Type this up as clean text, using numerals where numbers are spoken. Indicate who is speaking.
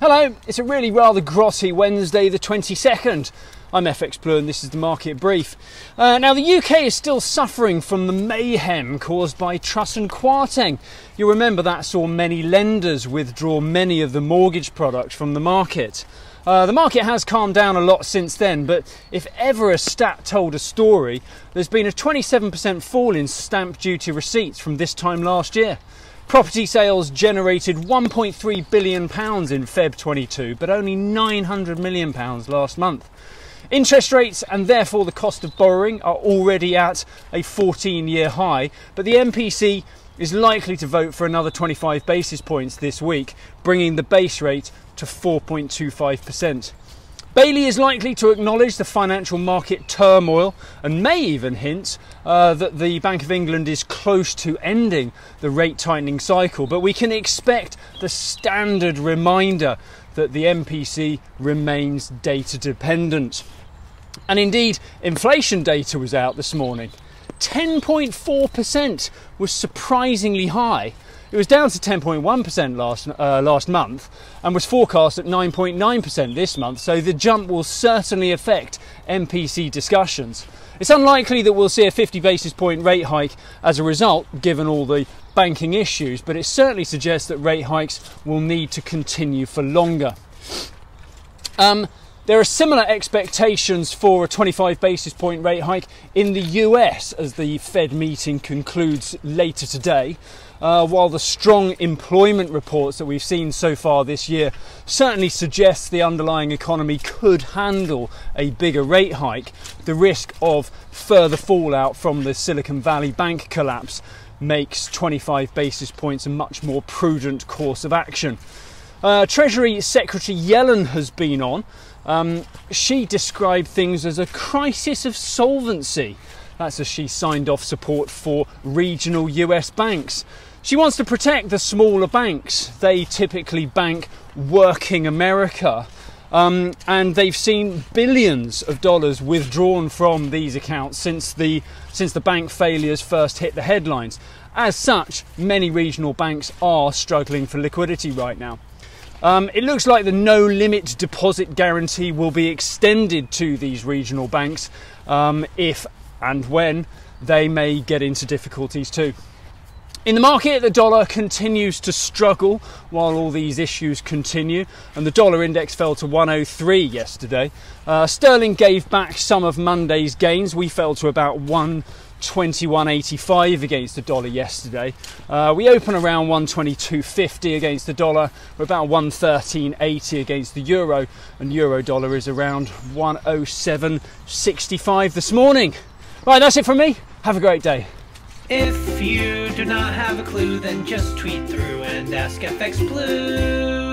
Speaker 1: Hello, it's a really rather grotty Wednesday the 22nd. I'm FxPlew and this is the market brief. Now the UK is still suffering from the mayhem caused by Truss and Kwarteng. You'll remember that saw many lenders withdraw many of the mortgage products from the market. The market has calmed down a lot since then, but if ever a stat told a story, there's been a 27% fall in stamp duty receipts from this time last year. Property sales generated £1.3 billion in Feb 22, but only £900 million last month. Interest rates and therefore the cost of borrowing are already at a 14-year high, but the MPC is likely to vote for another 25 basis points this week, bringing the base rate to 4.25%. Bailey is likely to acknowledge the financial market turmoil and may even hint that the Bank of England is close to ending the rate tightening cycle, but we can expect the standard reminder that the MPC remains data dependent. And indeed, inflation data was out this morning. 10.4% was surprisingly high. It was down to 10.1% last month and was forecast at 9.9% this month, so the jump will certainly affect MPC discussions. It's unlikely that we'll see a 50 basis point rate hike as a result, given all the banking issues, but it certainly suggests that rate hikes will need to continue for longer. There are similar expectations for a 25 basis point rate hike in the US as the Fed meeting concludes later today, while the strong employment reports that we've seen so far this year certainly suggests the underlying economy could handle a bigger rate hike. The risk of further fallout from the Silicon Valley Bank collapse makes 25 basis points a much more prudent course of action. Treasury Secretary Yellen has been on. She described things as a crisis of solvency. That's as she signed off support for regional US banks. She wants to protect the smaller banks. They typically bank working America, and they've seen billions of dollars withdrawn from these accounts since the bank failures first hit the headlines. As such, many regional banks are struggling for liquidity right now. It looks like the no-limit deposit guarantee will be extended to these regional banks if and when they may get into difficulties too. In the market, the dollar continues to struggle while all these issues continue, and the dollar index fell to 103 yesterday. Sterling gave back some of Monday's gains. We fell to about 121.85 against the dollar yesterday. We open around 122.50 against the dollar. We're about 113.80 against the euro, and euro dollar is around 107.65 this morning. Right, that's it from me. Have a great day.
Speaker 2: If you do not have a clue, then just tweet through and ask FxPlew.